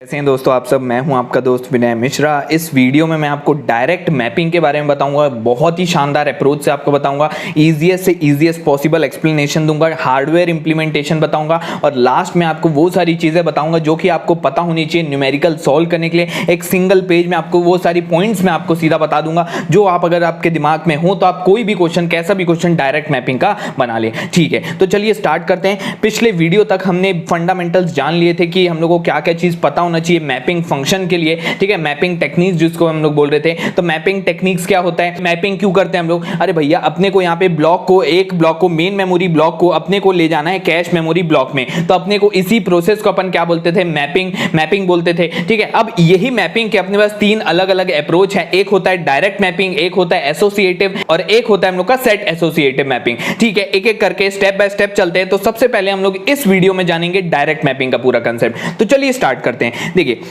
कैसे हैं दोस्तों आप सब। मैं हूं आपका दोस्त विनय मिश्रा। इस वीडियो में मैं आपको डायरेक्ट मैपिंग के बारे में बताऊंगा। बहुत ही शानदार अप्रोच से आपको बताऊंगा। ईजीएस्ट से ईजीएस्ट पॉसिबल एक्सप्लेनेशन दूंगा, हार्डवेयर इंप्लीमेंटेशन बताऊंगा और लास्ट में आपको वो सारी चीज़ें बताऊंगा जो कि आपको पता होनी चाहिए न्यूमेरिकल सॉल्व करने के लिए। एक सिंगल पेज में आपको वो सारी पॉइंट्स में आपको सीधा बता दूंगा जो आप अगर आपके दिमाग में हो तो आप कोई भी क्वेश्चन, कैसा भी क्वेश्चन डायरेक्ट मैपिंग का बना ले। ठीक है, तो चलिए स्टार्ट करते हैं। पिछले वीडियो तक हमने फंडामेंटल्स जान लिए थे कि हम लोगों को क्या क्या चीज़ पता होना चाहिए मैपिंग फंक्शन के लिए। ठीक है, मैपिंग टेक्निक्स जिसको हम लोग बोल रहे थे। तो मैपिंग टेक्निक्स क्या होता है, मैपिंग क्यों करते हैं हम लोग। अरे भैया, अपने को यहाँ पे एक ब्लॉक को मेन मेमोरी ब्लॉक को अपने को ले जाना है कैश मेमोरी ब्लॉक में। तो अपने को इसी प्रोसेस को अपन क्या बोलते थे, मैपिंग बोलते थे। ठीक है, अब यही मैपिंग के अपने पास तीन अलग अलग अप्रोच है। एक होता है डायरेक्ट मैपिंग, एक होता है एसोसिएटिव और एक होता है हम लोग का सेट एसोसिएटिव मैपिंग। ठीक है, एक एक करके स्टेप बाय स्टेप चलते हैं। तो सबसे पहले हम लोग इस वीडियो में जानेंगे डायरेक्ट मैपिंग का पूरा कंसेप्ट। तो चलिए स्टार्ट करते हैं। देखिए,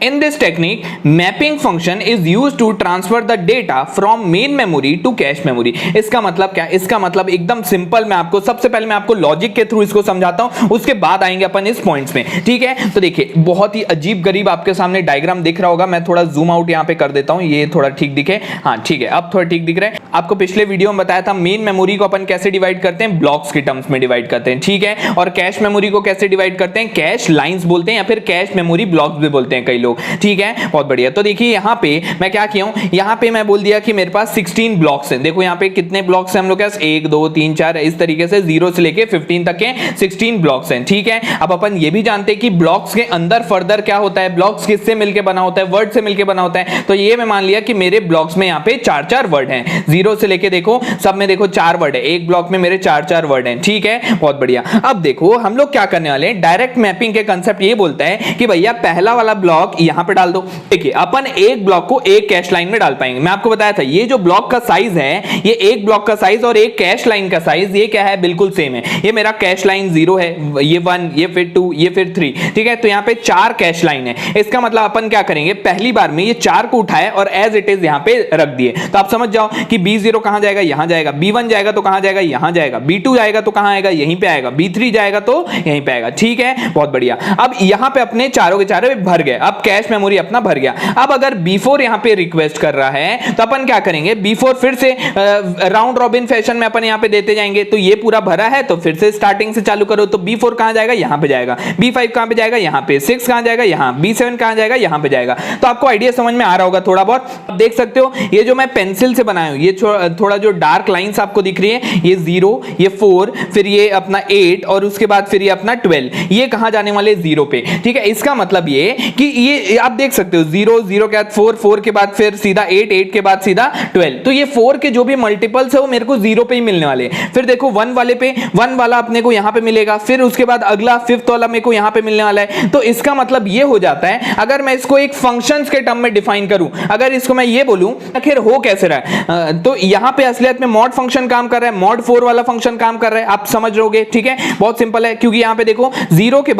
in this technique mapping function is used to transfer the data from main memory to cache memory। इसका मतलब क्या, इसका मतलब एकदम सिंपल। मैं आपको सबसे पहले मैं आपको लॉजिक के थ्रू इसको समझाता हूं, उसके बाद आएंगे अपन इस पॉइंट्स में। ठीक है, तो देखिए बहुत ही अजीब गरीब आपके सामने डायग्राम दिख रहा होगा। मैं थोड़ा जूम आउट यहां पे कर देता हूं, ये थोड़ा ठीक दिखे। हाँ ठीक है, अब थोड़ा ठीक दिख रहा है। आपको पिछले वीडियो में बताया था मेन मेमोरी को अपन कैसे डिवाइड करते हैं, ब्लॉक्स के टर्म्स में डिवाइड करते हैं। ठीक है, और कैश मेमोरी को कैसे डिवाइड करते हैं, कैश लाइंस बोलते हैं या फिर कैश मेमोरी ब्लॉक्स भी बोलते हैं कई लोग। ठीक है, बहुत बढ़िया। तो देखिए यहां पे मैं क्या किया हूं, यहां पे मैं बोल दिया कि मेरे पास 16 ब्लॉक्स हैं। देखो यहां पे कितने ब्लॉक्स हैं हम लोग के पास, 1 2 3 4 इस तरीके से 0 से लेके 15 तक के 16 ब्लॉक्स हैं। ठीक है, अब अपन ये भी जानते हैं कि ब्लॉक्स के अंदर फर्दर क्या होता है, ब्लॉक्स किससे मिलकर बना होता है, वर्ड से मिलकर बना होता है। तो ये मैं मान लिया कि मेरे ब्लॉक्स में यहां पे 4 वर्ड हैं, 0 से लेके देखो सब में देखो 4 वर्ड है। एक ब्लॉक में मेरे 4 वर्ड हैं। ठीक है, बहुत बढ़िया। अब देखो हम लोग क्या करने वाले हैं, डायरेक्ट मैपिंग के कंसेप्ट ये बोलता है कि भैया पहला वाला ब्लॉक यहां पे डाल दो। देखिए अपन एक ब्लॉक को एक कैश लाइन में डाल पाएंगे। मैं आपको बताया था ये जो ब्लॉक का साइज है, ये एक ब्लॉक का साइज और एक कैश लाइन का साइज ये क्या है, बिल्कुल सेम है। ये मेरा कैश लाइन 0 है, ये 1, ये फिर 2, ये फिर 3। ठीक है, तो यहाँ पे 4 कैश लाइन है। इसका मतलब अपन क्या करेंगे, पहली बार में ये 4 को उठाए और एज इट इज यहाँ पे रख दिए। तो आप समझ जाओ कि B0 कहां जाएगा, यहां जाएगा। B1 जाएगा तो कहां जाएगा, यहां जाएगा। B2 जाएगा तो कहां आएगा, यहीं पे आएगा। B3 जाएगा तो यहीं पे आएगा। ठीक है, बहुत बढ़िया। अब यहां पे अपने चारों के चारों भर गए। अब कैश मेमोरी अपना भर गया। अब अगर B4 यहां पे रिक्वेस्ट कर रहा है तो अपन क्या करेंगे, B4 फिर से राउंड रॉबिन फैशन में अपन यहां पे देते जाएंगे। तो ये पूरा भरा है तो फिर से स्टार्टिंग से चालू करो। तो B4 कहां जाएगा, यहां पे जाएगा। B5 कहां पे जाएगा, यहां पे। 6 कहां जाएगा, यहां। B7 कहां जाएगा, यहां पे जाएगा। तो आपको आइडिया समझ में आ रहा होगा थोड़ा बहुत। आप देख सकते हो ये जो मैं पेंसिल से बनाया हूं, ये थोड़ा जो डार्क लाइंस आपको दिख रही है, ये 0, ये 4, फिर ये अपना 8 और उसके बाद फिर ये अपना 12। ये कहां जाने वाले, 0 पे। ठीक है, इसका मतलब ये कि ये आप देख सकते हो 0 0 के बाद 4 4 के बाद फिर सीधा 8 8 के बाद सीधा 12। तो ये 4 के जो भी मल्टीपल्स है वो मेरे को 0 पे ही मिलने वाले। फिर देखो 1 वाले पे 1 वाला अपने को यहां पे मिलेगा। फिर उसके बाद अगला 5th वाला मेरे को यहां पे मिलने वाला है। तो इसका मतलब ये हो जाता है, अगर मैं इसको एक फंक्शंस के टर्म में डिफाइन करूं, अगर इसको मैं ये बोलूं आखिर हो कैसे रहा है, तो यहां पे असलियत में मॉड फंक्शन काम कर रहा है, मॉड 4 वाला फंक्शन काम कर रहा है। आप समझ रहोगे। ठीक है, बहुत सिंपल है, क्योंकि यहां पे देखो 0 के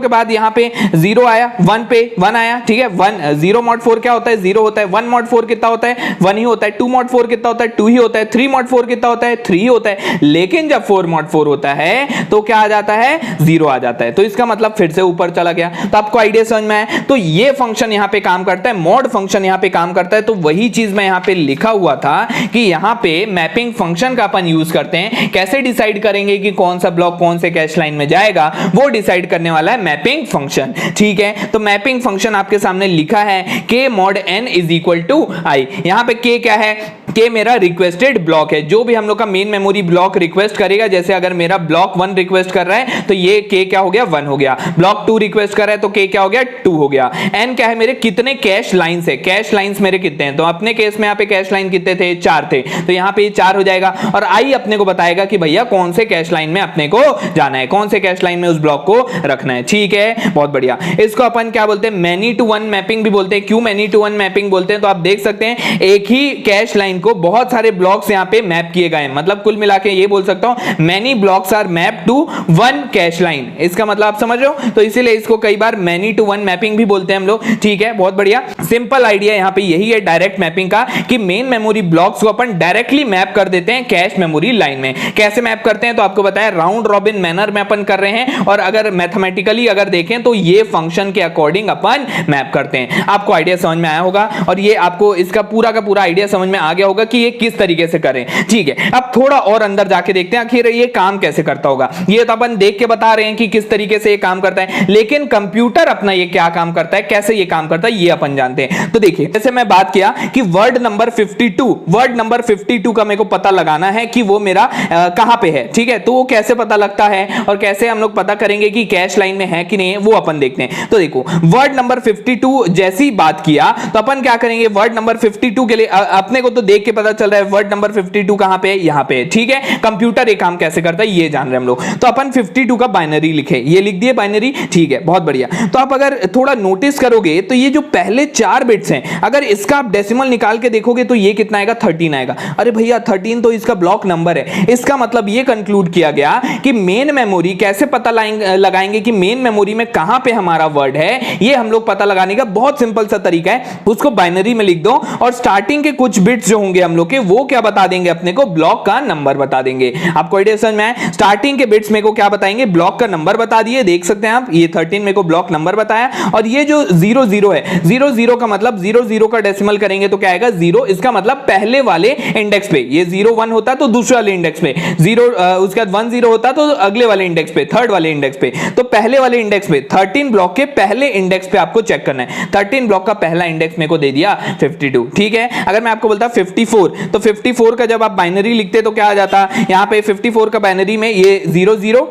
बाद यहां पे 0 आया, 1 पे 1 आया। ठीक है, 1 0 मॉड 4 क्या होता है, 0 होता है। 1 मॉड 4 कितना होता है, 1 ही होता है। 2 मॉड 4 कितना होता है, 2 ही होता है। 3 मॉड 4 कितना होता है, 3 ही होता है। लेकिन जब 4 मॉड 4 होता है तो क्या आ जाता है, 0 आ जाता है। तो इसका मतलब फिर से ऊपर चला गया। तो आपको आइडिया समझ में आया। तो ये फंक्शन यहां पे काम करता है, मॉड फंक्शन यहां पे काम करता है। तो वही चीज मैं यहां पे लिखा हुआ था कि यहां पे मैपिंग फंक्शन का अपन यूज करते हैं। कैसे डिसाइड करेंगे कि कौन सा ब्लॉक कौन से कैश लाइन में जाएगा, वो डिसाइड करने वाला है मैपिंग फंक्शन। ठीक है, तो मैपिंग फंक्शन आपके सामने लिखा है k mod n is equal to i. यहां पे k क्या है, k मेरा रिक्वेस्टेड ब्लॉक है। जो भी हम लोग का मेन मेमोरी ब्लॉक रिक्वेस्ट करेगा, जैसे अगर मेरा ब्लॉक 1 रिक्वेस्ट कर रहा है तो ये k क्या हो गया, 1 हो गया। ब्लॉक 2 रिक्वेस्ट कर रहा है तो k क्या हो गया, 2 हो गया। n क्या है, मेरे कितने कैश लाइंस है, कैश लाइंस मेरे कितने हैं। तो अपने केस में यहाँ पे कैश लाइन कितने थे, 4 थे। तो यहाँ पे 4 हो जाएगा। और i अपने को बताएगा कि भैया कौन से कैश लाइन में अपने को जाना है, कौन से कैश लाइन में उस ब्लॉक को रखना है। ठीक है, बहुत बढ़िया। इसको अपन क्या बोलते हैं, मैनी टू वन मैपिंग भी बोलते हैं। क्यों मैनी टू वन मैपिंग बोलते हैं, तो आप देख सकते हैं एक ही कैश लाइन को बहुत सारे ब्लॉक्स यहाँ पे मैप किए गए हैं। मतलब कुल मिला के ये बोल सकता हूं many blocks are map to one cache line. इसका मतलब आप समझ रहे हो। तो इसीलिए इसको कई बार मैनी टू वन मैपिंग भी बोलते हैं हम लोग। ठीक है, बहुत बढ़िया। सिंपल आइडिया यहाँ पे यही है डायरेक्ट मैपिंग का कि मेन मेमोरी ब्लॉक्स को अपन डायरेक्टली मैप कर देते हैं कैश मेमोरी लाइन में। कैसे मैप करते हैं, तो आपको बताया राउंड रॉबिन मैनर में अपन कर रहे हैं। और अगर मैथमेटिकली अगर देखें तो ये फंक्शन के अकॉर्डिंग अपन अपन मैप करते हैं। आपको आइडिया समझ में आया होगा और ये आपको इसका पूरा का पूरा आइडिया समझ में आ गया होगा कि ये किस तरीके से करें। ठीक है, अब थोड़ा और अंदर जाके देखते हैं आखिर ये काम कैसे करता होगा। ये तो अपन देख के बता रहे हैं कि किस तरीके से ये काम करता है, लेकिन कंप्यूटर अपना ये क्या काम करता है, कैसे ये काम करता है, ये अपन जानते हैं। तो देखिए, जैसे मैं बात किया कि वर्ड नंबर 52 का मेरे को पता लगाना है कि वो मेरा कहां पे है। ठीक है, तो वो कैसे पता लगता है और कैसे हम लोग पता करेंगे कि कैश लाइन में है कि नहीं है, वो अपन देखते हैं। तो देखो, वर्ड नंबर 52 जैसी बात किया तो अपन क्या करेंगे, वर्ड नंबर 52 के लिए अपने को तो देख के पता चल रहा है वर्ड नंबर 52 कहां पे है, यहां पे है। ठीक है, कंप्यूटर ये काम कैसे करता है ये जान रहे हैं हम लोग। तो अपन 52 का बाइनरी लिखे, ये लिख दिए बाइनरी। ठीक है, बहुत बढ़िया। तो आप अगर थोड़ा नोटिस करोगे तो ये जो पहले 4 बिट्स हैं, अगर इसका आप डेसिमल निकाल के देखोगे तो ये कितना आएगा, 13 आएगा। अरे भैया 13 तो इसका ब्लॉक नंबर है। इसका मतलब ये कंक्लूड किया गया कि मेन मेमोरी कैसे पता लगाएंगे कि मेन मेमोरी में कहां पे हमारा वर्ड है। ये हम लोग पता लगाने का बहुत सिंपल सा तरीका है, उसको बाइनरी में लिख दो और स्टार्टिंग के कुछ बिट्स जो होंगे हम लोग के, वो क्या बता देंगे अपने को, ब्लॉक का नंबर बता देंगे। आपको आइडिया समझ में आया? स्टार्टिंग के बिट्स मेरे को क्या बताएंगे, ब्लॉक का नंबर बता दिए, देख सकते हैं आप, ये 13 मेरे को ब्लॉक नंबर बताया। और ये जो 00 है, 00 का मतलब 00 का डेसिमल करेंगे तो क्या आएगा, 0। इसका मतलब पहले वाले इंडेक्स पे, ये 01 होता तो दूसरे वाले इंडेक्स पे, 0 उसके बाद 10 होता तो अगले वाले इंडेक्स पे, थर्ड वाले इंडेक्स पे। तो पहले वाले इंडेक्स पे 13 ब्लॉक के पहले इंडेक्स पे आपको चेक करना है। 13 ब्लॉक का पहला इंडेक्स मेरे को दे दिया 52। ठीक है, अगर मैं आपको बोलता 54, तो 54 का जब आप बाइनरी लिखते तो क्या आ जाता, यहां पे 54 का बाइनरी में ये 00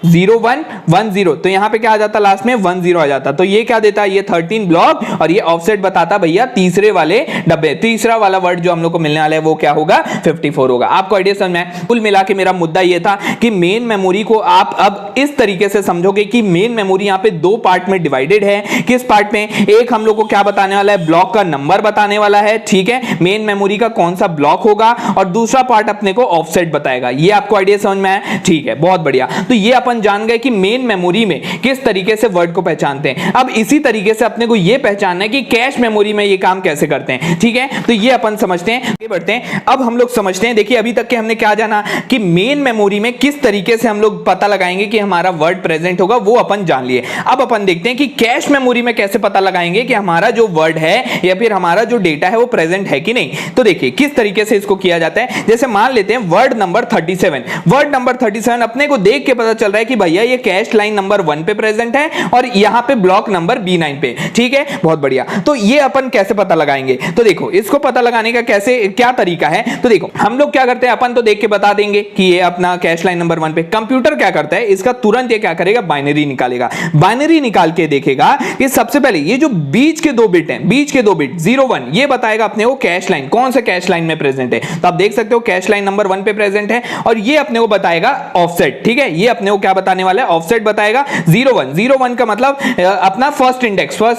01 10, तो यहां पे क्या आ जाता, लास्ट में 10 आ जाता। तो ये क्या देता, ये 13 ब्लॉक और ये ऑफसेट बताता भैया तीसरे वाले डब्बे, तीसरा वाला वर्ड जो हम लोग को मिलने वाला है वो क्या होगा, 54 होगा। आपको आइडिया समझ में आया? कुल मिला के मेरा मुद्दा ये था कि मेन मेमोरी को आप अब इस तरीके से समझोगे कि मेन मेमोरी यहां पे 2 पार्ट में डिवाइडेड है। किस पार्ट में, एक हम लोग को क्या बताने वाला है, ब्लॉक का नंबर बताने वाला है। ठीक है, मेन मेमोरी का कौन सा ब्लॉक होगा, और दूसरा पार्ट अपने को ऑफसेट बताएगा। ये आपको आइडिया समझ में आया? ठीक है, बहुत बढ़िया। तो ये अपन जान गए कि मेन मेमोरी में किस तरीके से वर्ड को पहचानते हैं। अब इसी तरीके से अपने को यह पहचानना है कि कैश मेमोरी में ये काम कैसे करते हैं। ठीक है, तो ये अपन समझते हैं, आगे बढ़ते हैं। अब हम लोग समझते हैं, देखिए अभी तक के हमने क्या जाना कि मेन मेमोरी में किस तरीके से हम लोग पता लगाएंगे कि हमारा वर्ड प्रेजेंट होगा, वो अपन जान लिए। अब अपन देखते हैं कि कैश मेमोरी में कैसे पता लगाएंगे कि हमारा जो वर्ड है या फिर हमारा जो डेटा है वो प्रेजेंट है कि नहीं। तो देखिए किस तरीके से इसको किया जाता है। जैसे मान लेते हैं वर्ड नंबर 37, वर्ड नंबर 37 अपने को देख के पता चल रहा है कि भैया ये कैश लाइन नंबर 1 पे प्रेजेंट है और यहां पे ब्लॉक नंबर B9 पे। ठीक है, बहुत बढ़िया। तो ये अपन कैसे पता लगाएंगे, तो देखो इसको पता लगाने का कैसे क्या तरीका है। तो देखो हम लोग क्या करते हैं, अपन तो देख के बता देंगे कि ये अपना कैश लाइन नंबर 1 पे। कंप्यूटर क्या करता है, इसका तुरंत ये क्या करेगा, बाइनरी निकालेगा। बाइनरी निकाल के देखेगा कि सबसे पहले ये जो बीच के 2 बिट हैं, बीच के 2 बिट 01, ये बताएगा अपने को कैश लाइन कौन से कैश लाइन में प्रेजेंट है। तो आप देख सकते हो कैश लाइन नंबर 1 पे प्रेजेंट है, और ये अपने को बताएगा ऑफसेट। ठीक है, ये अपने को क्या बताने वाला है, ऑफसेट बताएगा 01 का मतलब अपना फर्स्ट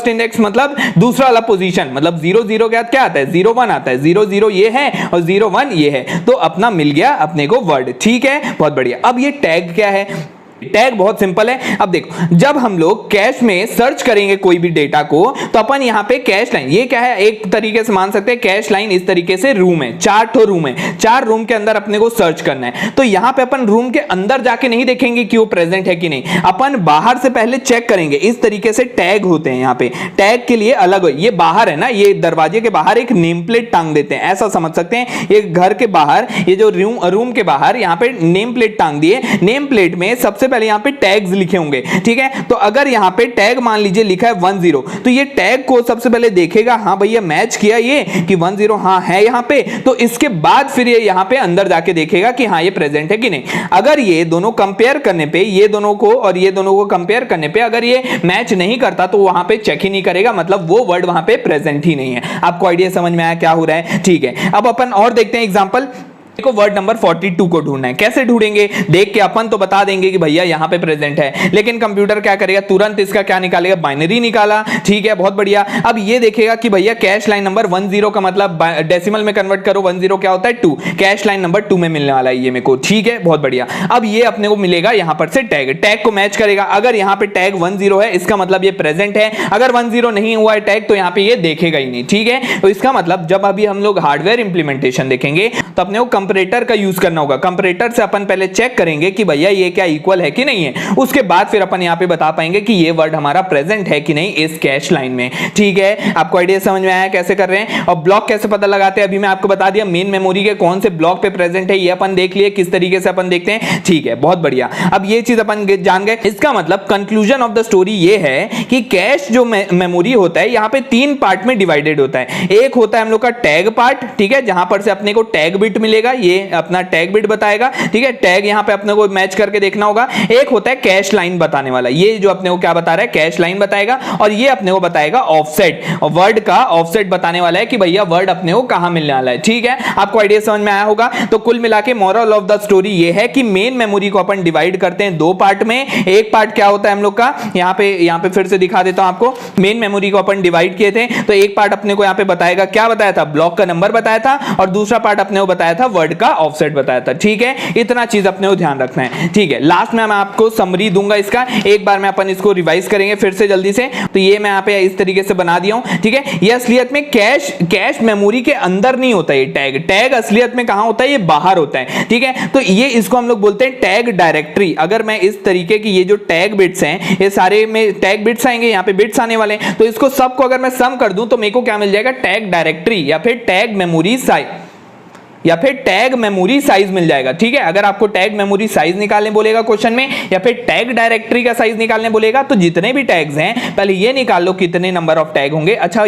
इंडेक्स मतलब दूसरा वाला पोजीशन, मतलब 00 के बाद क्या आता है, 01 आता है। 00 ये है और 01 ये है, तो अपना मिल गया अपने को वर्ड। ठीक है, बहुत बढ़िया। अब ये टैग क्या है, टैग बहुत सिंपल है। अब देखो जब हम लोग कैश में सर्च करेंगे कोई भी डेटा को, तो अपन यहां पे कैश लाइन, ये क्या है, एक तरीके से मान सकते हैं कैश लाइन इस तरीके से रूम है, 4 ठो रूम है, 4 रूम के अंदर अपने को सर्च करना है। तो यहां पे अपन रूम के अंदर जाके नहीं देखेंगे कि वो प्रेजेंट है कि नहीं, अपन बाहर से पहले चेक करेंगे। इस तरीके से टैग होते हैं यहां पे, टैग के लिए अलग, ये बाहर है ना, ये दरवाजे के बाहर एक नेम प्लेट टांग देते हैं, ऐसा समझ सकते हैं। ये घर के बाहर, ये जो रूम के बाहर यहां पे नेम प्लेट टांग दिए। नेम प्लेट में सबसे पहले यहां पे टैग्स लिखे होंगे। ठीक है, तो अगर यहां पे टैग मान लीजिए लिखा है 10, तो ये टैग को सबसे पहले देखेगा, हाँ भैया मैच किया ये कि 10 हाँ है यहां पे, तो इसके बाद फिर ये यहां पे अंदर जाके देखेगा कि हाँ ये प्रेजेंट है कि नहीं। अगर ये दोनों कंपेयर करने पे, ये दोनों को और ये दोनों को कंपेयर करने पे अगर ये मैच नहीं करता, तो वहां पे चेक ही नहीं करेगा, मतलब वो वर्ड वहां पे प्रेजेंट ही नहीं है। आपको आइडिया समझ में आया क्या हो रहा है। ठीक है, अब अपन और देखते हैं एग्जांपल। देखो वर्ड नंबर 42 को ढूंढना है, कैसे ढूंढेंगे, देख के अपन तो बता देंगे कि भैया यहां पे प्रेजेंट है, लेकिन कंप्यूटर क्या करेगा, तुरंत इसका क्या निकालेगा, बाइनरी निकाला। ठीक है, बहुत बढ़िया। अब ये देखेगा कि भैया कैश लाइन नंबर 10 का मतलब डेसिमल में कन्वर्ट करो, 10 क्या होता है 2, कैश लाइन नंबर 2 में मिलने वाला है ये मेरे को। ठीक है, बहुत बढ़िया। अब ये अपने को मिलेगा यहां पर से टैग, टैग को मैच करेगा। अगर यहां पे टैग 10 है, इसका मतलब ये प्रेजेंट है। अगर 10 नहीं हुआ है टैग, तो यहां पे ये देखेगा ही नहीं। ठीक है, तो इसका मतलब जब अभी हम लोग हार्डवेयर इंप्लीमेंटेशन देखेंगे, तो अपने को कंपैरेटर का यूज करना होगा। कंपैरेटर से अपन पहले चेक करेंगे कि भैया ये क्या इक्वल है कि नहीं है, उसके बाद फिर अपन यहाँ पे बता पाएंगे कि ये वर्ड हमारा प्रेजेंट है कि नहीं इस कैश लाइन में। ठीक है, आपको आइडिया समझ में आया कैसे कर रहे हैं। और ब्लॉक कैसे पता लगाते हैं अभी मैं आपको बता दिया, मेन मेमोरी के कौन से ब्लॉक पे प्रेजेंट है ये अपन देख लिए, किस तरीके से अपन देखते हैं। ठीक है, बहुत बढ़िया। अब ये चीज अपन जान गए। इसका मतलब कंक्लूजन ऑफ द स्टोरी ये है कि कैश जो मेमोरी होता है यहाँ पे 3 पार्ट में डिवाइडेड होता है। एक होता है हम लोग का टैग पार्ट, ठीक है, जहां पर से अपने को टैग बिट मिलेगा, ये अपना टैग बिट बताएगा। ठीक है, टैग यहां पे अपने को मैच करके देखना होगा। एक होता है कैश लाइन बताने वाला, ये जो अपने को क्या बता रहा है, कैश लाइन बताएगा। और ये अपने को बताएगा ऑफसेट, और वर्ड का ऑफसेट बताने वाला है कि भैया वर्ड अपने को कहां मिलने वाला है। ठीक है, आपको आइडिया समझ में आया होगा। तो कुल मिला के मोरल ऑफ द स्टोरी ये है कि मेन मेमोरी को अपन डिवाइड करते हैं 2 पार्ट में। एक पार्ट क्या होता है हम लोग का, यहां पे फिर से दिखा देता हूं आपको। मेन मेमोरी को अपन डिवाइड किए थे, तो एक पार्ट अपने को यहां पे बताएगा, क्या बताया था, ब्लॉक का नंबर बताया था, और दूसरा पार्ट अपने को बताया था वर्ड का ऑफसेट बताया था। ठीक है, इतना चीज अपने को ध्यान रखना है। ठीक है, लास्ट में मैं आपको समरी दूंगा इसका, एक बार में अपन इसको रिवाइज करेंगे फिर से जल्दी से। तो ये मैं यहां पे इस तरीके से बना दिया हूं। ठीक है, ये असलियत में कैश मेमोरी के अंदर नहीं होता है, टैग असलियत में कहां होता है, ये बाहर होता है। ठीक है, तो ये इसको हम लोग बोलते हैं टैग डायरेक्टरी। अगर मैं इस तरीके की ये जो टैग बिट्स हैं, ये सारे में टैग बिट्स आएंगे, यहाँ पे बिट्स आने वाले हैं, तो इसको सबको अगर मैं सम कर दूं तो मेरे को क्या मिल जाएगा, टैग डायरेक्टरी या फिर टैग मेमोरी साइज या फिर टैग मेमोरी साइज मिल जाएगा। ठीक है, अगर आपको टैग मेमोरी साइज निकालने बोलेगा क्वेश्चन में, या फिर टैग डायरेक्टरी का साइज निकालने बोलेगा, तो जितने भी टैग्स हैं पहले ये निकाल लो कितने नंबर ऑफ टैग होंगे। अच्छा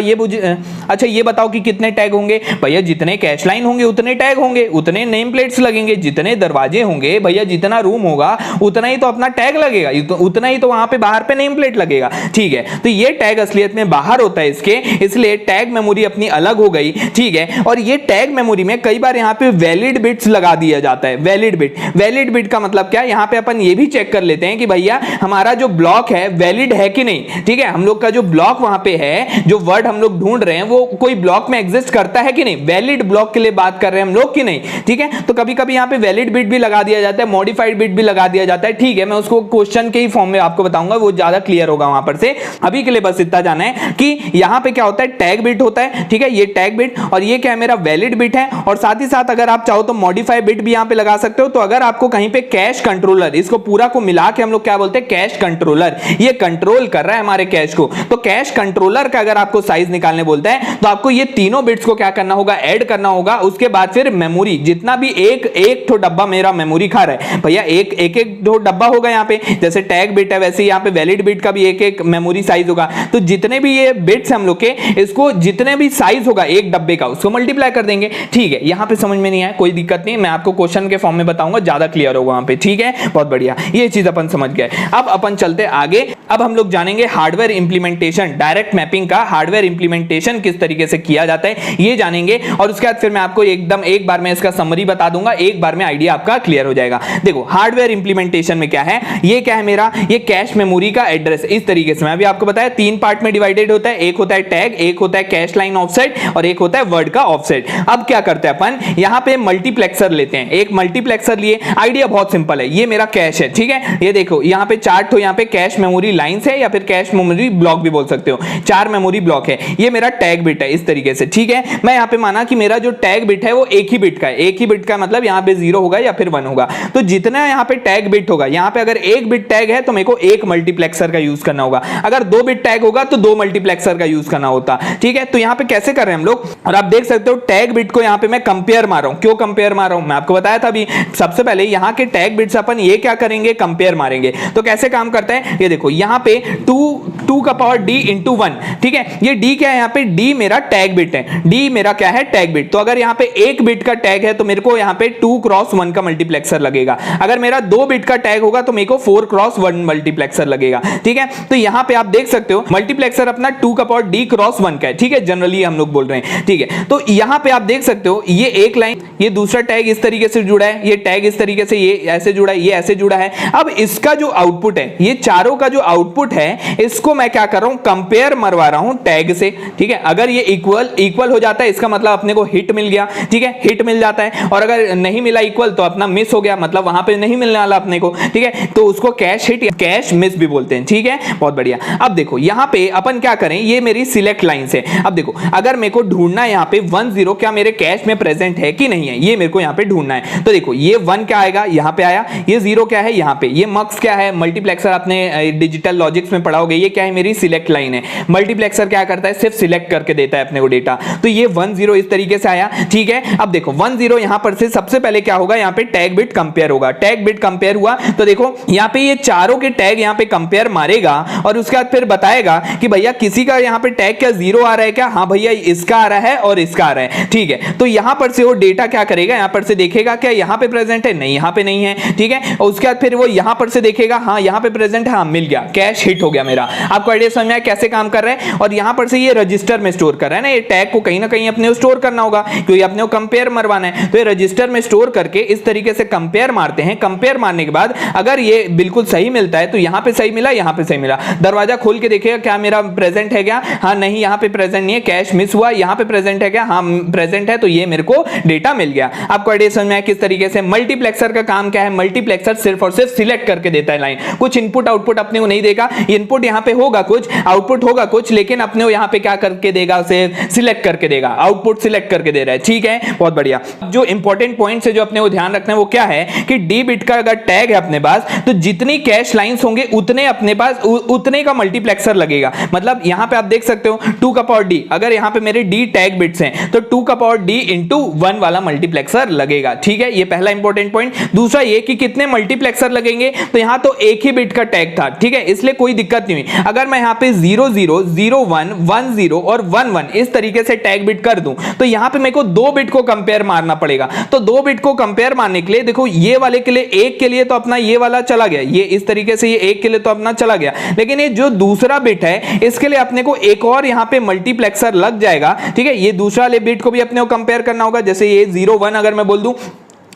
ये बताओ कि कितने टैग होंगे भैया, जितने कैश लाइन होंगे उतने टैग होंगे, उतने नेम प्लेट्स लगेंगे, जितने दरवाजे होंगे भैया, जितना रूम होगा उतना ही तो अपना टैग लगेगा, उतना ही तो वहां पे बाहर पे नेम प्लेट लगेगा। ठीक है, तो ये टैग असलियत में बाहर होता है इसके, इसलिए टैग मेमोरी अपनी अलग हो गई। ठीक है, और ये टैग मेमोरी में कई बार यहाँ पे वैलिड बिट्स लगा दिया जाता है। वैलिड बिट का मतलब क्या, यहाँ पे अपन ये भी चेक कर लेते हैं कि भैया हमारा जो ब्लॉक है वैलिड है कि नहीं। ठीक है, हम लोग का जो ब्लॉक वहां पे है, जो वर्ड हम लोग ढूंढ रहे हैं, वो कोई ब्लॉक में एग्जिस्ट करता है कि नहीं, वैलिड ब्लॉक के लिए बात कर रहे हैं हम लोग कि नहीं। ठीक है, तो कभी कभी यहाँ पे वैलिड बिट भी लगा दिया जाता है, मॉडिफाइड बिट भी लगा दिया जाता है। ठीक है, मैं उसको क्वेश्चन के ही फॉर्म में आपको बताऊंगा, वो ज्यादा क्लियर होगा वहां पर से। अभी के लिए बस इतना जाना है कि यहाँ पे क्या होता है, टैग बिट होता है। ठीक है, ये टैग बिट, और ये क्या है, मेरा वैलिड बिट है। और साथ ही साथ अगर आप चाहो तो मॉडिफाई बिट भी यहां पे लगा सकते हो। तो अगर आपको कहीं पे कैश कंट्रोलर, इसको पूरा को मिला के हम लोग क्या बोलते हैं, कैश कंट्रोलर, ये कंट्रोल कर रहा है हमारे कैश को, तो कैश कंट्रोलर का अगर आपको साइज निकालने बोलता है तो आपको ये तीनों बिट्स को क्या करना होगा, ऐड करना होगा। उसके बाद फिर मेमोरी, जितना भी एक ठो डब्बा मेरा मेमोरी खा रहा है भैया, एक ठो डब्बा होगा यहाँ पे, जैसे टैग बिट है वैसे यहाँ पे वैलिड बिट का भी एक मेमोरी साइज होगा। तो जितने भी ये बिट्स हम लोग के, इसको जितने भी साइज होगा एक डब्बे का, उसको मल्टीप्लाई कर देंगे। ठीक है, यहाँ पे समझ में नहीं आया कोई दिक्कत नहीं, मैं आपको क्वेश्चन के फॉर्म में बताऊंगा, ज्यादा क्लियर होगा वहां पे। ठीक है, बहुत बढ़िया, ये चीज अपन समझ गए। अब अपन चलते आगे। अब हम लोग जानेंगे हार्डवेयर इंप्लीमेंटेशन, डायरेक्ट मैपिंग का हार्डवेयर इंप्लीमेंटेशन किस तरीके से किया जाता है ये जानेंगे। और उसके बाद फिर मैं आपको एकदम एक बार में इसका समरी बता दूंगा, एक बार में आइडिया आपका क्लियर हो जाएगा। देखो हार्डवेयर इंप्लीमेंटेशन में क्या है, ये क्या है मेरा, ये कैश मेमोरी का एड्रेस। इस तरीके से मैं अभी आपको बताया 3 पार्ट में डिवाइडेड होता है, एक होता है टैग, एक होता है कैश लाइन ऑफसेट, और एक होता है वर्ड का ऑफसेट। अब क्या करते हैं अपन, यहां पे मल्टीप्लेक्सर लेते हैं, एक मल्टीप्लेक्सर लिए। आइडिया बहुत सिंपल है, ये मेरा कैश है। ठीक है, ये देखो यहाँ पे 4 तो यहाँ पे कैश मेमोरी लाइंस है, या फिर कैश मेमोरी ब्लॉक भी बोल सकते हो, 4 मेमोरी ब्लॉक है। ये मेरा टैग बिट है इस तरीके से। ठीक है, मैं यहाँ पे माना कि मेरा जो टैग बिट है वो एक ही बिट का है, एक ही बिट का मतलब यहाँ पे 0 होगा या फिर 1 होगा। तो जितना यहाँ पे टैग बिट होगा, यहाँ पे अगर 1 बिट टैग है तो मेरे को 1 मल्टीप्लेक्सर का यूज करना होगा, अगर 2 बिट टैग होगा तो 2 मल्टीप्लेक्सर का यूज करना होता। ठीक है, तो यहाँ पे कैसे कर रहे हैं हम लोग, और आप देख सकते हो टैग बिट को यहाँ पे मैं कंपेयर मार रहा हूं। क्यों कंपेयर मार रहा हूं, मैं आपको बताया था अभी। सबसे पहले यहाँ के टैग बिट्स अपन ये क्या करेंगे, कंपेयर मारेंगे। तो कैसे काम करता है, ये देखो यहाँ पे 2 का पावर d इंटू 1। ठीक है, ये d क्या है, यहाँ पे d मेरा टैग बिट है, d मेरा क्या है, टैग बिट। तो अगर यहाँ पे 1 बिट का टैग है तो मेरे को यहाँ पे 2 क्रॉस 1 का मल्टीप्लेक्सर लगेगा। अगर मेरा 2 बिट का टैग होगा तो मेरे को 4 क्रॉस 1 मल्टीप्लेक्सर लगेगा। ठीक है, तो यहाँ पे आप देख सकते हो मल्टीप्लेक्सर अपना 2 का पावर d क्रॉस 1 का है। ठीक है, जनरली हम लोग बोल रहे हैं। ठीक है, तो यहाँ पे आप देख सकते हो ये एक लाइन, ये दूसरा टैग इस तरीके से जुड़ा है, ये टैग इस तरीके से, ये ऐसे जुड़ा है, ये ऐसे जुड़ा है। अब इसका जो आउटपुट है, ये चारों का जो आउटपुट है, इसको मैं क्या कर रहा हूं, कंपेयर मरवा रहा हूं टैग से। ठीक है, अगर ये इक्वल हो जाता है इसका मतलब अपने को हिट मिल गया। ठीक है, हिट मिल जाता है, और अगर नहीं मिला इक्वल तो अपना मिस हो गया, मतलब वहां पे नहीं मिलने वाला अपने को। ठीक है, तो उसको कैश हिट या कैश मिस भी बोलते हैं। ठीक है, बहुत बढ़िया। अब देखो यहाँ पे अपन क्या करें, ये मेरी सिलेक्ट लाइन है। अब देखो अगर मेरे को ढूंढना यहाँ पे 10 क्या मेरे कैश में प्रेजेंट प्रेजेंट है कि नहीं है, ये मेरे को यहाँ पे ढूंढना है। तो देखो ये 1 क्या आएगा, यहाँ पे आया, ये 0 क्या है यहाँ पे, ये मक्स क्या है, मल्टीप्लेक्सर आपने डिजिटल लॉजिक्स में पढ़ा होगा, ये क्या है मेरी सिलेक्ट लाइन है। मल्टीप्लेक्सर क्या करता है, सिर्फ सिलेक्ट करके देता है अपने को डेटा। तो ये 1 0 इस तरीके से आया, ठीक है। अब देखो 1 0 यहां पर से सबसे पहले क्या होगा, यहां पे टैग बिट कंपेयर होगा। टैग बिट कंपेयर हुआ तो देखो यहां पे ये चारों के टैग यहां पे कंपेयर मारेगा और उसके बाद फिर बताएगा कि भैया किसी का यहां पे टैग क्या 0 आ रहा है क्या, हाँ भैया इसका आ रहा है और इसका आ रहा है, ठीक है। तो यहां पर से वो डेटा क्या करेगा, यहां पर से देखेगा क्या यहां पे प्रेजेंट है, नहीं यहां पे नहीं है, ठीक है। और उसके बाद फिर वो यहां पर से देखेगा, हाँ यहां पे प्रेजेंट है, हाँ मिल गया, कैश हिट हो गया मेरा। आपको आइडिया समझ में आया कैसे काम कर रहा है। और यहां पर से ये रजिस्टर में स्टोर कर रहा है ना, ये टैग को कहीं ना कहीं अपने स्टोर करना होगा क्योंकि अपने को कंपेयर मरवाना है। तो ये रजिस्टर में स्टोर करके इस तरीके से कंपेयर मारते हैं। कंपेयर मारने के बाद अगर ये बिल्कुल सही मिलता है तो यहां पे सही मिला, यहां पे सही मिला, दरवाजा खोल के देखेगा क्या मेरा प्रेजेंट है क्या, हाँ नहीं यहां पे प्रेजेंट नहीं है, कैश मिस हुआ, यहां पे प्रेजेंट है क्या, हाँ प्रेजेंट है, तो ये मेरे को डेटा मिल गया। आपको आइडिया समझ में आया किस तरीके से। मल्टीप्लेक्सर का काम क्या है, मल्टीप्लेक्सर सिर्फ और सिर्फ सिलेक्ट करके देता है लाइन, कुछ इनपुट आउटपुट अपने को नहीं देगा। इनपुट यहां पे होगा कुछ, आउटपुट होगा कुछ, लेकिन अपने को यहां पे क्या करके देगा, उसे सिलेक्ट करके देगा, आउटपुट सिलेक्ट करके दे रहा है, ठीक है, बहुत बढ़िया। जो इंपॉर्टेंट पॉइंट है जो अपने को ध्यान रखना है वो क्या है कि डी बिट का अगर टैग है अपने पास तो जितनी कैश लाइंस होंगे उतने अपने पास उतने का मल्टीप्लेक्सर लगेगा। मतलब यहां पे आप देख सकते हो 2 का पावर डी, अगर यहां पे मेरे डी टैग बिट्स हैं तो 2 का पावर डी इंटू 1 वाला मल्टीप्लेक्सर लगेगा, ठीक है। ये पहला इंपॉर्टेंट पॉइंट। दूसरा ये कि कितने मल्टीप्लेक्सर लगेंगे, तो यहां तो एक ही बिट का टैग था, ठीक है, इसलिए कोई दिक्कत नहीं हुई। अगर मैं यहां पे 0 0 0 1 1 0 और 1 1 इस तरीके से टैग बिट कर दूं तो यहां पे मेरे को 2 बिट को कंपेयर मारना पड़ेगा। तो 2 बिट को कंपेयर मारने के लिए देखो ये वाले के लिए, एक के लिए तो अपना ये वाला चला गया, ये इस तरीके से ये एक के लिए तो अपना चला गया, लेकिन ये जो दूसरा बिट है इसके लिए अपने को एक और यहां पे मल्टीप्लेक्सर लग जाएगा, ठीक है। ये दूसरा वाले बिट को भी अपने को कंपेयर करना होगा, जैसे ये 0 1 अगर मैं बोल दूं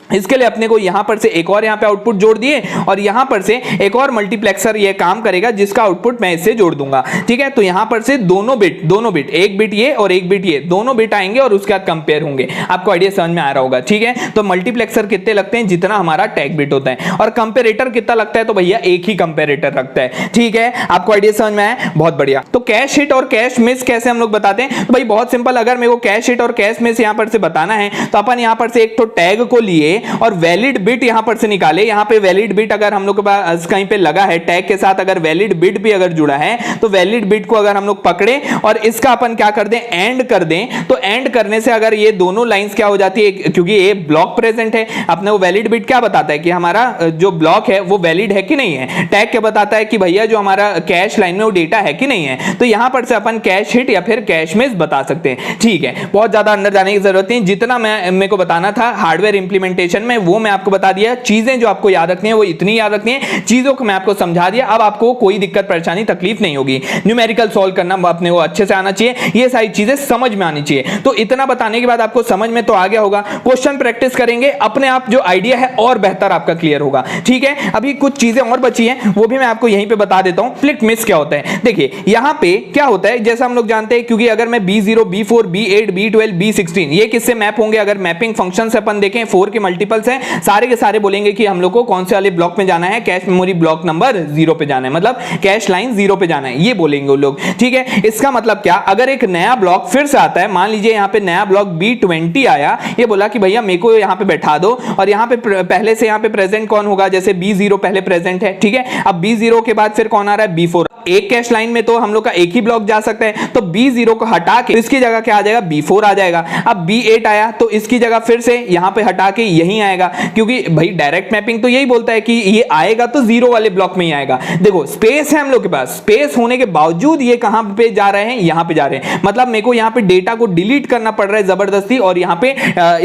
इसके लिए अपने को यहां पर से एक और यहां पे आउटपुट जोड़ दिए और यहां पर से एक और मल्टीप्लेक्सर ये काम करेगा जिसका आउटपुट मैं इससे जोड़ दूंगा, ठीक है। तो यहां पर से दोनों बिट एक बिट ये और एक बिट ये दोनों बिट आएंगे और उसके बाद कंपेयर होंगे। आपको आइडिया समझ में आ रहा होगा, ठीक है। तो मल्टीप्लेक्सर कितने लगते हैं, जितना हमारा टैग बिट होता है, और कंपेरेटर कितना लगता है, तो भैया एक ही कंपेरेटर रखता है, ठीक है। आपको आइडिया समझ में आया, बहुत बढ़िया। तो कैश हिट और कैश मिस कैसे हम लोग बताते हैं, तो भाई बहुत सिंपल, अगर मेरे को कैश हिट और कैश मिस यहां पर से बताना है तो अपन यहां पर से एक तो टैग को लिए और वैलिड बिट यहां पर से निकाले। यहां पे वैलिड बिट अगर हम लोग के पास कहीं पे लगा है टैग के साथ, अगर वैलिड बिट भी अगर जुड़ा है तो वैलिड बिट को अगर हम लोग पकड़े और इसका अपन क्या कर दें, एंड कर दें, तो एंड करने से अगर ये दोनों लाइंस क्या हो जाती है, क्योंकि ये ब्लॉक प्रेजेंट है, अपने वो वैलिड बिट क्या बताता है कि हमारा जो ब्लॉक है वो वैलिड है कि नहीं है। टैग क्या बताता है कि भैया जो हमारा कैश लाइन में वो डेटा है कि नहीं है। तो यहां पर से अपन कैश हिट या फिर कैश मिस बता सकते हैं, ठीक है। बहुत ज्यादा अंदर जाने की जरूरत नहीं, जितना मेरे को बताना था हार्डवेयर इंप्लीमेंटेशन में वो मैं आपको बता दिया। चीजें जो आपको याद रखनी है वो इतनी याद रखनी है, चीजों को मैं आपको समझा दिया। अब आपको कोई दिक्कत परेशानी तकलीफ नहीं होगी। न्यूमेरिकल सॉल्व करना अपने को अच्छे से आना चाहिए, ये सारी चीजें समझ में आनी चाहिए। तो इतना बताने के बाद आपको समझ में तो आ गया होगा। क्वेश्चन प्रैक्टिस करेंगे, अपने आप जो आइडिया है और बेहतर आपका क्लियर होगा, ठीक है। अभी कुछ चीजें और बची हैं वो भी मैं आपको यहीं पे बता देता हूं। फ्लिप मिस क्या होता है, देखिए यहां पे क्या होता है, जैसा हम लोग जानते हैं, क्योंकि अगर मैं B0 B4 B8 B12 B16 ये किससे मैप होंगे, अगर मैपिंग फंक्शन से अपन देखें 4 के मल्टीपल्स हैं, सारे के सारे बोलेंगे कि हम लोग को कौन से वाले ब्लॉक में जाना है, कैश मेमोरी ब्लॉक नंबर 0 पे जाना है, मतलब कैश लाइन 0 पे जाना है, ये बोलेंगे वो लोग, ठीक है। इसका मतलब क्या, अगर एक नया ब्लॉक फिर से आता है, मान लीजिए यहां पे नया ब्लॉक B20 आया, ये बोला कि भैया मेरे को यहां पे बैठा दो और यहां पे पहले से यहां पे प्रेजेंट कौन होगा, जैसे B0 पहले प्रेजेंट है, ठीक है। अब B0 के बाद फिर कौन आ रहा है, B4। एक कैश लाइन में तो हम लोग का एक ही ब्लॉक जा सकता है, तो B0 को हटा के इसकी जगह क्या आ जाएगा, B4 आ जाएगा। अब B8 आया तो इसकी जगह फिर से यहां पे हटा के यहीं आएगा, क्योंकि भाई डायरेक्ट मैपिंग तो यही बोलता है कि ये आएगा तो 0 वाले ब्लॉक में ही आएगा। देखो स्पेस है हम लोग के पास, स्पेस होने के बावजूद ये कहां पे जा रहे हैं, यहां पे जा रहे हैं, मतलब मेरे को यहां पे डेटा को डिलीट करना पड़ रहा है जबरदस्ती और यहां पे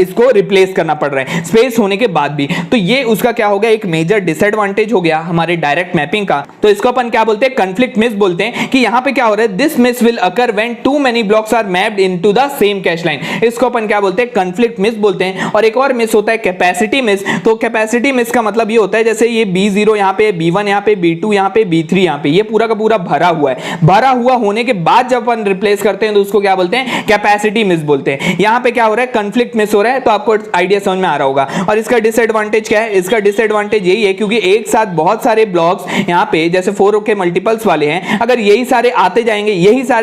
इसको रिप्लेस करना पड़ रहा है स्पेस होने के बाद भी। तो ये उसका क्या हो गया, एक मेजर डिसएडवांटेज हो गया हमारे डायरेक्ट मैपिंग का। तो इसको अपन क्या बोलते हैं, कॉन्फ्लिक्ट मिस बोलते हैं, कि यहां पे क्या हो रहा है, this miss will occur when too many blocks are mapped into the same cache line. इसको अपन क्या बोलते हैं, कॉन्फ्लिक्ट मिस बोलते हैं। और एक और मिस होता है कैपेसिटी मिस। तो कैपेसिटी मिस का मतलब ये होता है, जैसे ये B0 यहां पे, B1 यहां पे, B2 यहां पे, B3 यहां पे, ये पूरा का पूरा भरा हुआ है। भरा हुआ होने के बाद जब अपन रिप्लेस करते हैं तो उसको क्या बोलते हैं, कैपेसिटी मिस बोलते हैं। यहां पे क्या हो रहा है, कॉन्फ्लिक्ट मिस हो रहा है। तो आपको आइडिया समझ में आ रहा होगा। और इसका डिसएडवांटेज क्या है, इसका डिसएडवांटेज यही है क्योंकि एक साथ बहुत सारे ब्लॉक्स यहां पे, जैसे 4 के मल्टीपल्स वाले वाले हैं, अगर यही सारे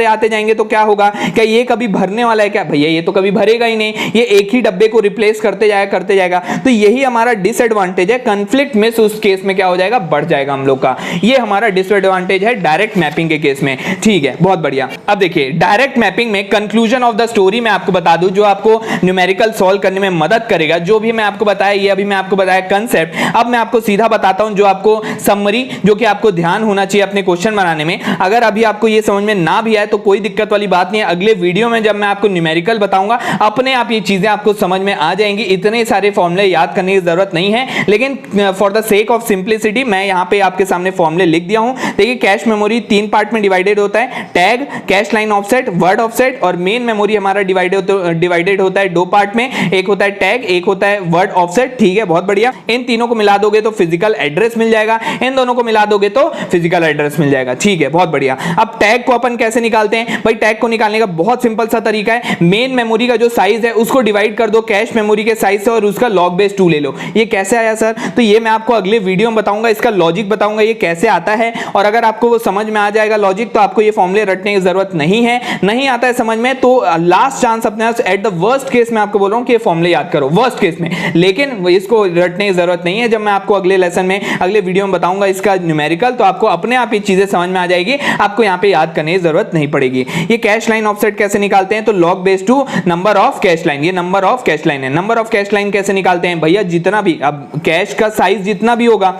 आते जाएंगे तो क्या होगा, क्या ये कभी भरने वाला है क्या? भैया ये तो कभी भरेगा ही नहीं, ये एक ही डब्बे को रिप्लेस करते जाएगा। तो यही हमारा डिसएडवांटेज है। कॉन्फ्लिक्ट मिस उस केस में क्या हो जाएगा, बढ़ जाएगा हम लोग का। ये हमारा डिसएडवांटेज है डायरेक्ट मैपिंग के केस में। ठीक है, बहुत बढ़िया। अब देखिए डायरेक्ट मैपिंग में कंक्लूजन ऑफ द स्टोरी मैं आपको बता दूं, जो आपको न्यूमेरिकल सॉल्व करने में मदद करेगा। जो भी मैं आपको बताया, ये अभी मैं आपको बताया कंसेप्ट, अब मैं आपको सीधा बताता हूं जो आपको समरी, जो कि आपको ध्यान होना चाहिए अपने क्वेश्चन बनाने में। अगर अभी आपको ये समझ में ना भी आए तो कोई दिक्कत वाली बात नहीं है, अगले वीडियो में जब मैं आपको न्यूमेरिकल बताऊंगा अपने आप ये चीजें आपको समझ में आ जाएंगी। इतने सारे फॉर्मूले याद करने की जरूरत नहीं है, लेकिन for the sake of simplicity मैं यहां पे आपके सामने फॉर्मूले लिख दिया हूं। देखिए कैश मेमोरी 3 पार्ट में डिवाइडेड होता है, tag, cache line offset, word offset, और मेन मेमोरी हमारा डिवाइडेड होता है 2 पार्ट में, एक होता है टैग, एक होता है वर्ड ऑफसेट। ठीक है, बहुत बढ़िया। इन तीनों को मिला दोगे तो फिजिकल एड्रेस मिल जाएगा, इन दोनों को मिला दोगे तो फिजिकल एड्रेस मिल जाएगा। ठीक है, बहुत बढ़िया। अब टैग को अपन कैसे निकालते हैं भाई? टैग को निकालने का बहुत सिंपल सा तरीका है, मेन मेमोरी का जो साइज है उसको डिवाइड कर दो कैश मेमोरी के साइज से और उसका लॉग बेस 2 ले लो। ये कैसे आया सर? तो ये मैं आपको अगले वीडियो में बताऊंगा, इसका लॉजिक बताऊंगा ये कैसे आता है। और अगर आपको वो समझ में आ जाएगा लॉजिक, तो आपको ये फॉर्मूले रटने की जरूरत नहीं है। नहीं आता है समझ में तो लास्ट चांस अपने एट द वर्स्ट केस में आपको बोल रहा हूं कि ये फॉर्मूले याद करो वर्स्ट केस में, लेकिन इसको रटने की जरूरत नहीं है। जब मैं आपको अगले लेसन में, अगले वीडियो में बताऊंगा इसका न्यूमेरिकल, तो आपको अपने आप ये चीजें समझ में आ जाएगी, आपको यहां पे याद करने की जरूरत नहीं पड़ेगी। ये कैश लाइन ऑफसेट कैसे निकालते हैं? तो log base 2 number of cache line, ये नंबर ऑफ कैश लाइन है। नंबर ऑफ कैश लाइन कैसे निकालते हैं भैया? जितना भी, अब कैश का साइज जितना भी होगा,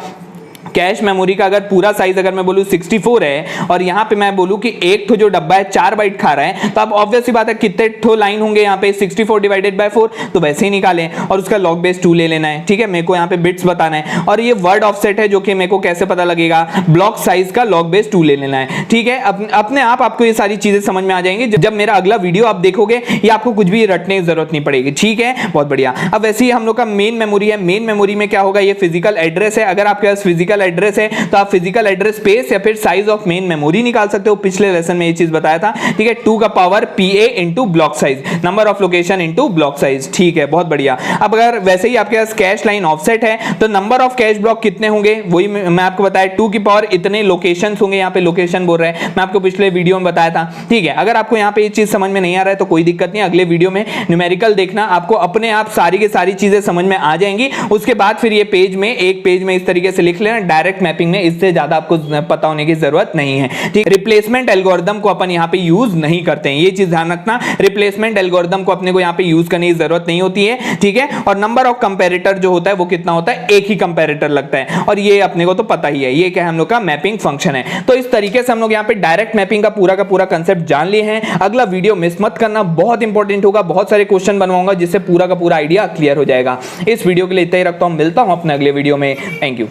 कैश मेमोरी का अगर पूरा साइज अगर मैं बोलूं 64 है और यहां पे मैं बोलूं कि एक तो जो डब्बा है 4 बाइट खा रहा है, तो अब ऑब्वियस सी बात है कितने ठो लाइन होंगे यहां पे, 64 डिवाइडेड बाय 4, तो वैसे ही निकालें और उसका लॉग बेस 2 ले लेना है। ठीक है, मेरे को यहां पे बिट्स बताना है। और ये वर्ड ऑफसेट है जो कि मेरे को कैसे पता लगेगा, ब्लॉक साइज का लॉग बेस 2 ले लेना है। ठीक है, अपने आप आपको ये सारी चीजें समझ में आ जाएंगी जब मेरा अगला वीडियो आप देखोगे, ये आपको कुछ भी रटने की जरूरत नहीं पड़ेगी। ठीक है, बहुत बढ़िया। अब वैसे ही हम लोग का मेन मेमोरी है, मेन मेमोरी में क्या होगा, ये फिजिकल एड्रेस है। अगर आपके पास फिजिकल एड्रेस है तो फिजिकल एड्रेस स्पेस या फिर साइज ऑफ मेन मेमोरी निकाल सकते हो। पिछले लेसन में ये चीज बताया था। ठीक है, 2 का power PA into block size, number of location into block size. ठीक है, बहुत बढ़िया। अब अगर वैसे ही आपके पास कैश लाइन ऑफसेट है तो नंबर ऑफ कैश ब्लॉक कितने होंगे, वही मैं आपको बताया, 2 की पावर इतने लोकेशन होंगे। यहाँ पे लोकेशन बोल रहे हैं, मैं आपको पिछले वीडियो में बताया था। ठीक है, अगर आपको यहाँ पे ये चीज समझ में नहीं आ रहा है तो कोई दिक्कत नहीं, अगले वीडियो में न्यूमेरिकल देखना, आपको अपने आप सारी की सारी चीजें समझ में आ जाएंगी। उसके बाद फिर ये पेज में, एक पेज में इस तरीके से लिख लेना। डायरेक्ट मैपिंग में इससे ज्यादा आपको पता होने की जरूरत नहीं है। ठीक, रिप्लेसमेंट एल्गोरिथम को अपन यहां पे यूज नहीं करते हैं, ये चीज ध्यान रखना। रिप्लेसमेंट एल्गोरिथम को अपने को यहां पे यूज करने की जरूरत नहीं होती है। ठीक है, और नंबर ऑफ कंपैरेटर जो होता है वो कितना होता है, एक ही कंपैरेटर लगता है, और ये अपने को तो पता ही है, ये क्या है हम लोग का मैपिंग फंक्शन है। तो इस तरीके से हम लोग यहां पे डायरेक्ट मैपिंग का पूरा कंसेप्ट जान लिए हैं। अगला वीडियो मिस मत करना, बहुत इंपॉर्टेंट होगा, बहुत सारे क्वेश्चन बनवाऊंगा जिससे पूरा का पूरा आइडिया क्लियर हो जाएगा। इस वीडियो के लिए इतना ही रखता हूं, मिलता हूं अपने अगले वीडियो में। Thank you.